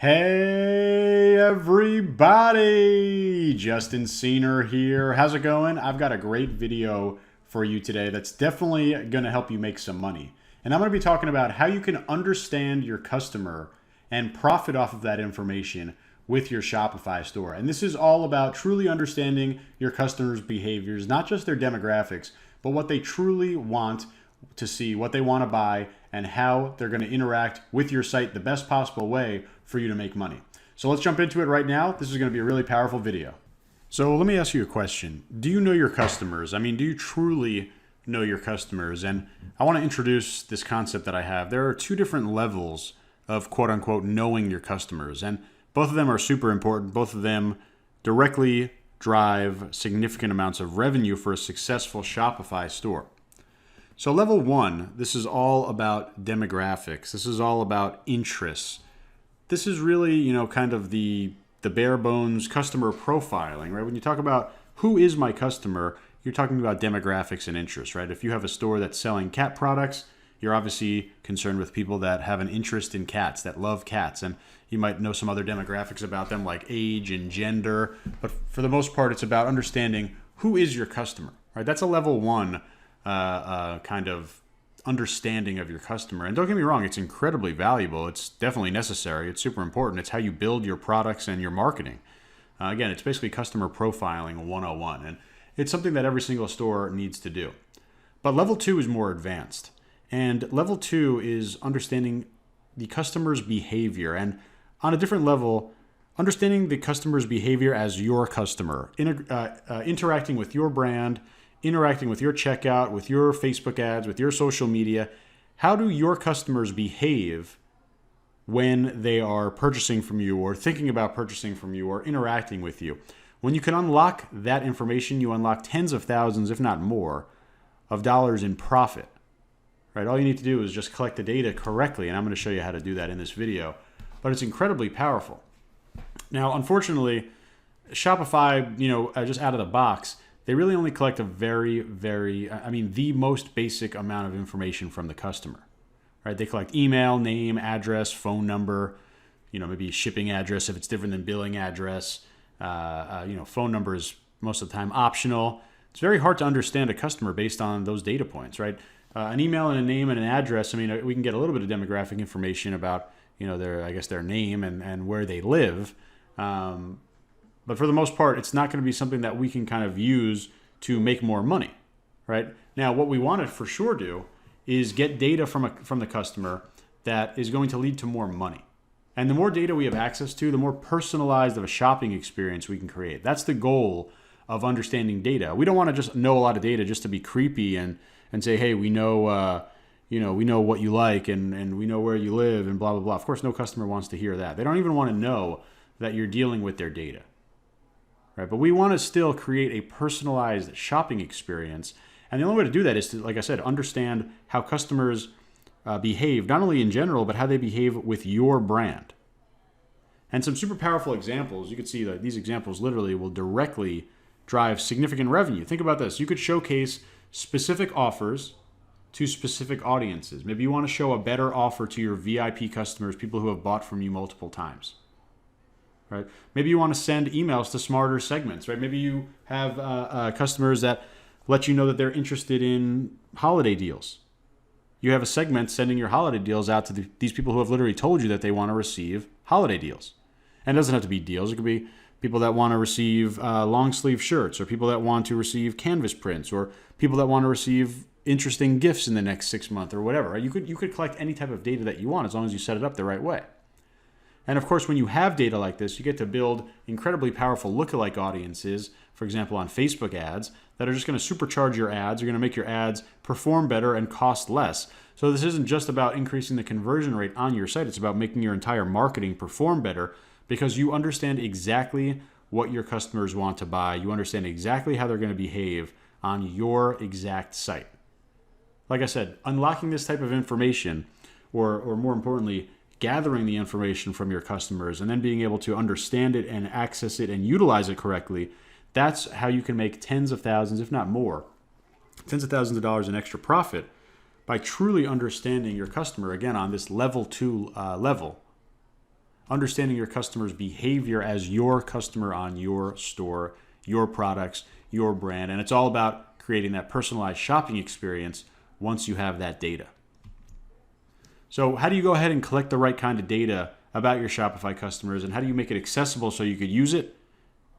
Hey everybody, Justin Seener here. How's it going? I've got a great video for you today that's definitely going to help you make some money. And I'm going to be talking about how you can understand your customer and profit off of that information with your Shopify store. And this is all about truly understanding your customers' behaviors, not just their demographics, but what they truly want to see, what they want to buy, and how they're going to interact with your site the best possible way for you to make money. So let's jump into it right now. This is going to be a really powerful video. So let me ask you a question. Do you know your customers? I mean, do you truly know your customers? And I want to introduce this concept that I have. There are two different levels of quote unquote knowing your customers, and both of them are super important. Both of them directly drive significant amounts of revenue for a successful Shopify store. So level one, this is all about demographics. This is all about interests. This is really, kind of the bare bones customer profiling, right? When you talk about who is my customer, you're talking about demographics and interests, right? If you have a store that's selling cat products, you're obviously concerned with people that have an interest in cats, that love cats. And you might know some other demographics about them like age and gender. But for the most part, it's about understanding who is your customer, right? That's a level one kind of understanding of your customer. And don't get me wrong, it's incredibly valuable. It's definitely necessary. It's super important. It's how you build your products and your marketing. Again, it's basically customer profiling 101. And it's something that every single store needs to do. But level two is more advanced. And level two is understanding the customer's behavior. And on a different level, understanding the customer's behavior as your customer, interacting with your brand, interacting with your checkout, with your Facebook ads, with your social media. How do your customers behave when they are purchasing from you or thinking about purchasing from you or interacting with you? When you can unlock that information, you unlock tens of thousands, if not more, of dollars in profit. Right? All you need to do is just collect the data correctly, and I'm going to show you how to do that in this video. But it's incredibly powerful. Now, unfortunately, Shopify, just out of the box, they really only collect a the most basic amount of information from the customer, right? They collect email, name, address, phone number, maybe shipping address if it's different than billing address. Phone number is most of the time optional. It's very hard to understand a customer based on those data points, right? An email and a name and an address, we can get a little bit of demographic information about, their name and where they live. But for the most part, it's not going to be something that we can kind of use to make more money, right? Now, what we want to for sure do is get data from the customer that is going to lead to more money. And the more data we have access to, the more personalized of a shopping experience we can create. That's the goal of understanding data. We don't want to just know a lot of data just to be creepy and say, hey, we know what you like and we know where you live and blah, blah, blah. Of course, no customer wants to hear that. They don't even want to know that you're dealing with their data. Right, but we want to still create a personalized shopping experience. And the only way to do that is to, like I said, understand how customers behave, not only in general, but how they behave with your brand. And some super powerful examples, you can see that these examples literally will directly drive significant revenue. Think about this. You could showcase specific offers to specific audiences. Maybe you want to show a better offer to your VIP customers, people who have bought from you multiple times. Right? Maybe you want to send emails to smarter segments, right? Maybe you have customers that let you know that they're interested in holiday deals. You have a segment sending your holiday deals out to these people who have literally told you that they want to receive holiday deals. And it doesn't have to be deals. It could be people that want to receive long sleeve shirts, or people that want to receive canvas prints, or people that want to receive interesting gifts in the next 6 months or whatever. Right? You could collect any type of data that you want as long as you set it up the right way. And of course, when you have data like this, you get to build incredibly powerful lookalike audiences, for example, on Facebook ads, that are just going to supercharge your ads. You're going to make your ads perform better and cost less. So this isn't just about increasing the conversion rate on your site. It's about making your entire marketing perform better because you understand exactly what your customers want to buy. You understand exactly how they're going to behave on your exact site. Like I said, unlocking this type of information, or more importantly, gathering the information from your customers and then being able to understand it and access it and utilize it correctly, that's how you can make tens of thousands, if not more, tens of thousands of dollars in extra profit by truly understanding your customer, again, on this level 2 level understanding your customer's behavior as your customer on your store, your products, your brand. And it's all about creating that personalized shopping experience once you have that data. So how do you go ahead and collect the right kind of data about your Shopify customers, and how do you make it accessible so you could use it?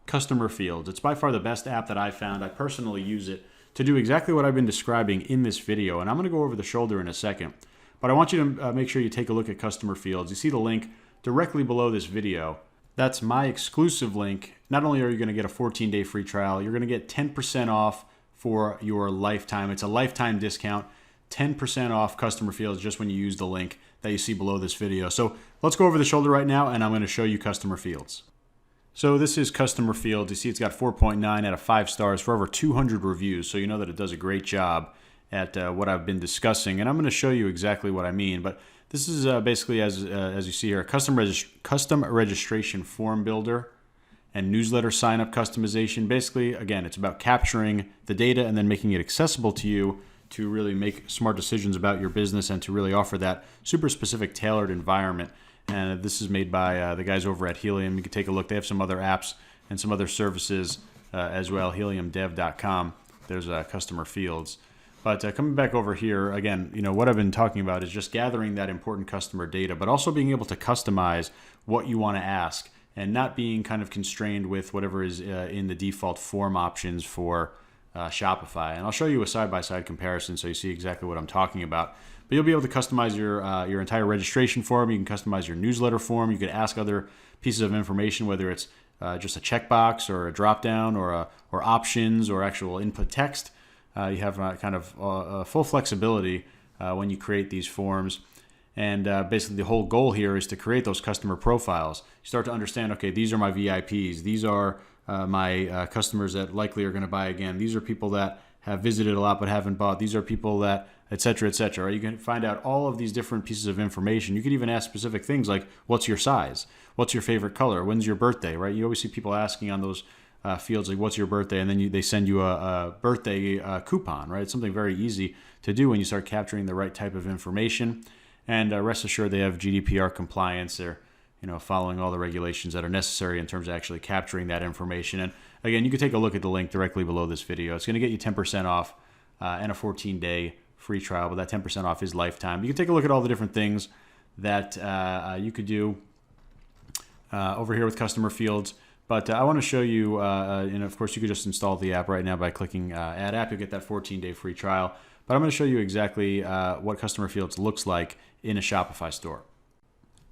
Customer Fields. It's by far the best app that I found. I personally use it to do exactly what I've been describing in this video, and I'm going to go over the shoulder in a second. But I want you to make sure you take a look at Customer Fields. You see the link directly below this video. That's my exclusive link. Not only are you going to get a 14-day free trial, you're going to get 10% off for your lifetime. It's a lifetime discount. 10% off Customer Fields just when you use the link that you see below this video. So let's go over the shoulder right now, and I'm going to show you Customer Fields. So this is Customer Fields. You see it's got 4.9 out of 5 stars for over 200 reviews. So you know that it does a great job at what I've been discussing. And I'm going to show you exactly what I mean. But this is basically, as you see here, a custom registration form builder and newsletter sign-up customization. Basically, again, it's about capturing the data and then making it accessible to you to really make smart decisions about your business and to really offer that super specific tailored environment. And this is made by the guys over at Helium. You can take a look. They have some other apps and some other services as well, heliumdev.com. There's Customer Fields. But coming back over here, again, what I've been talking about is just gathering that important customer data, but also being able to customize what you want to ask and not being kind of constrained with whatever is in the default form options for Shopify. And I'll show you a side-by-side comparison so you see exactly what I'm talking about. But you'll be able to customize your entire registration form. You can customize your newsletter form. You could ask other pieces of information, whether it's just a checkbox or a drop-down or options or actual input text. You have kind of full flexibility when you create these forms. And basically the whole goal here is to create those customer profiles. You start to understand, okay, these are my VIPs. These are my customers that likely are going to buy again. These are people that have visited a lot but haven't bought. These are people that, et cetera, et cetera. You can find out all of these different pieces of information. You could even ask specific things like, what's your size? What's your favorite color? When's your birthday, right? You always see people asking on those fields like, what's your birthday? And then they send you a birthday coupon, right? It's something very easy to do when you start capturing the right type of information. And rest assured they have GDPR compliance. They're following all the regulations that are necessary in terms of actually capturing that information. And again, you can take a look at the link directly below this video. It's going to get you 10% off and a 14-day free trial, but that 10% off is lifetime. You can take a look at all the different things that you could do over here with Customer Fields. But I want to show you, and of course you could just install the app right now by clicking Add App. You'll get that 14-day free trial. But I'm going to show you exactly what Customer Fields looks like in a Shopify store.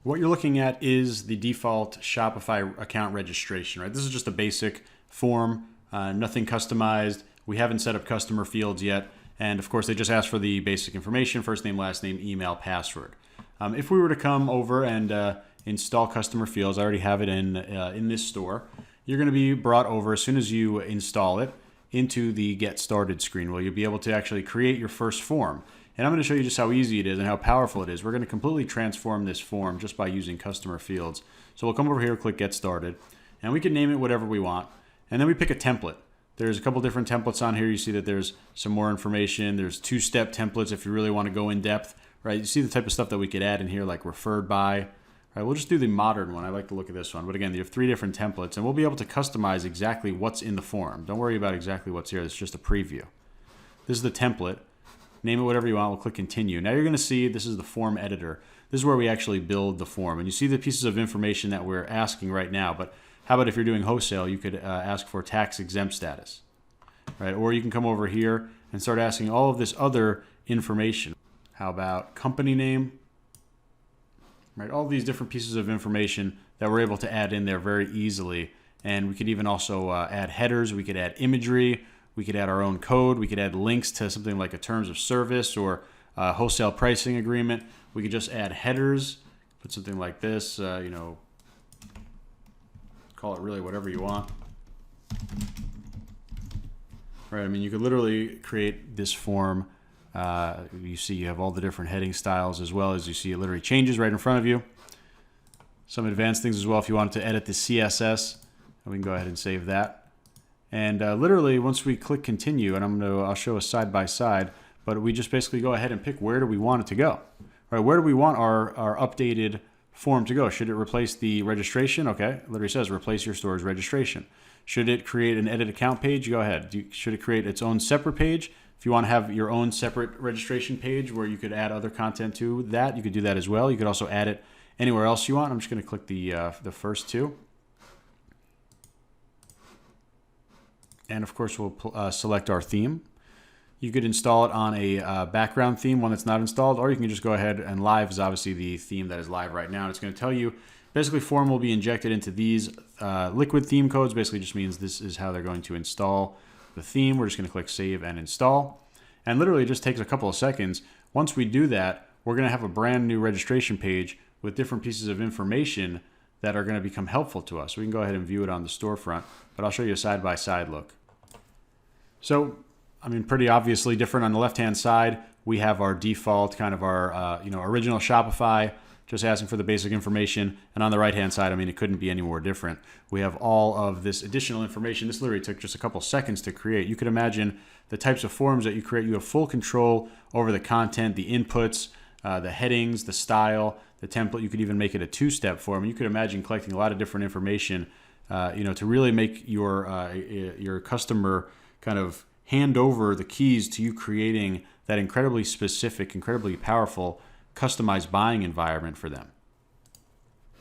What you're looking at is the default Shopify account registration, right? This is just a basic form, nothing customized. We haven't set up Customer Fields yet. And of course, they just ask for the basic information, first name, last name, email, password. If we were to come over and install Customer Fields, I already have it in this store. You're going to be brought over as soon as you install it into the Get Started screen, where you'll be able to actually create your first form. And I'm going to show you just how easy it is and how powerful it is. We're going to completely transform this form just by using Customer Fields. So we'll come over here, click Get Started, and we can name it whatever we want. And then we pick a template. There's a couple different templates on here. You see that there's some more information. There's 2-step templates if you really want to go in depth, right? You see the type of stuff that we could add in here, like referred by. All right, we'll just do the modern one. I like the look of this one. But again, you have 3 different templates, and we'll be able to customize exactly what's in the form. Don't worry about exactly what's here. It's just a preview. This is the template. Name it whatever you want. We'll click Continue. Now you're going to see this is the form editor. This is where we actually build the form. And you see the pieces of information that we're asking right now. But how about if you're doing wholesale, you could ask for tax exempt status, right? Or you can come over here and start asking all of this other information. How about company name? Right, all these different pieces of information that we're able to add in there very easily. And we could even also add headers. We could add imagery. We could add our own code. We could add links to something like a terms of service or a wholesale pricing agreement. We could just add headers. Put something like this, call it really whatever you want. Right, I mean, you could literally create this form. You see you have all the different heading styles as well as you see it literally changes right in front of you. Some advanced things as well if you wanted to edit the CSS. We can go ahead and save that. And literally once we click Continue, and I'll show a side by side, but we just basically go ahead and pick where do we want it to go. Right, where do we want our updated form to go? Should it replace the registration? Okay, it literally says replace your store's registration. Should it create an edit account page? Go ahead. Should it create its own separate page? If you want to have your own separate registration page where you could add other content to that, you could do that as well. You could also add it anywhere else you want. I'm just going to click the first two. And of course, we'll select our theme. You could install it on a background theme, one that's not installed, or you can just go ahead and live is obviously the theme that is live right now. And it's going to tell you, basically form will be injected into these liquid theme codes. Basically just means this is how they're going to install the theme. We're just going to click save and install. And literally it just takes a couple of seconds. Once we do that, we're going to have a brand new registration page with different pieces of information that are going to become helpful to us. We can go ahead and view it on the storefront, but I'll show you a side-by-side look. So, I mean, pretty obviously different. On the left-hand side, we have our default kind of our original Shopify, just asking for the basic information. And on the right-hand side, I mean, it couldn't be any more different. We have all of this additional information. This literally took just a couple seconds to create. You could imagine the types of forms that you create. You have full control over the content, the inputs, the headings, the style, the template. You could even make it a two-step form. You could imagine collecting a lot of different information, to really make your customer kind of hand over the keys to you creating that incredibly specific, incredibly powerful, customized buying environment for them.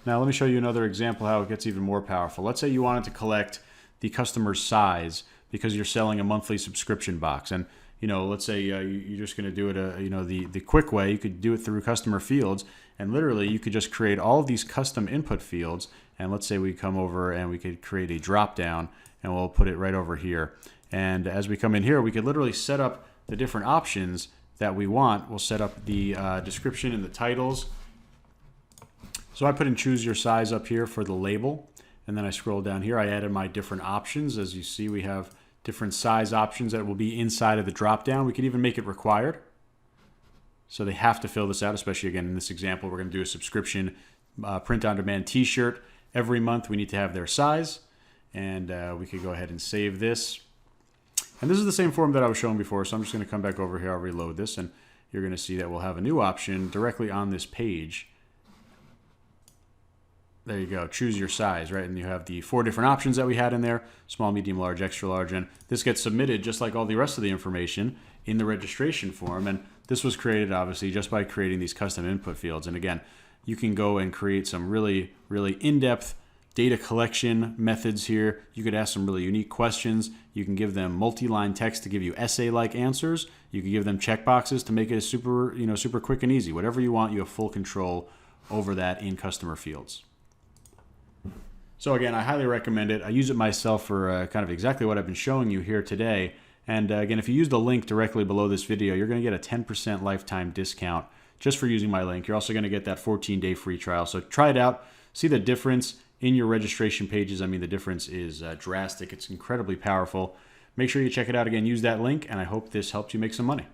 Now, let me show you another example how it gets even more powerful. Let's say you wanted to collect the customer's size because you're selling a monthly subscription box. And, let's say you're just going to do it, the quick way. You could do it through customer fields. And literally, you could just create all of these custom input fields. And let's say we come over and we could create a drop down and we'll put it right over here. And as we come in here, we could literally set up the different options that we want. We'll set up the description and the titles. So I put in choose your size up here for the label. And then I scroll down here. I added my different options. As you see, we have different size options that will be inside of the dropdown. We could even make it required. So they have to fill this out, especially again in this example, we're going to do a subscription print on demand t-shirt. Every month we need to have their size. And we could go ahead and save this. And this is the same form that I was showing before, so I'm just going to come back over here. I'll reload this, and you're going to see that we'll have a new option directly on this page. There you go, choose your size, right? And you have the 4 different options that we had in there, small, medium, large, extra large, and this gets submitted just like all the rest of the information in the registration form. And this was created, obviously, just by creating these custom input fields. And again, you can go and create some really, really in-depth data collection methods here. You could ask some really unique questions. You can give them multi-line text to give you essay-like answers. You can give them checkboxes to make it super quick and easy. Whatever you want, you have full control over that in customer fields. So again, I highly recommend it. I use it myself for kind of exactly what I've been showing you here today. And again, if you use the link directly below this video, you're going to get a 10% lifetime discount just for using my link. You're also going to get that 14-day free trial. So try it out. See the difference in your registration pages. I mean, the difference is drastic. It's incredibly powerful. Make sure you check it out again. Use that link, and I hope this helped you make some money.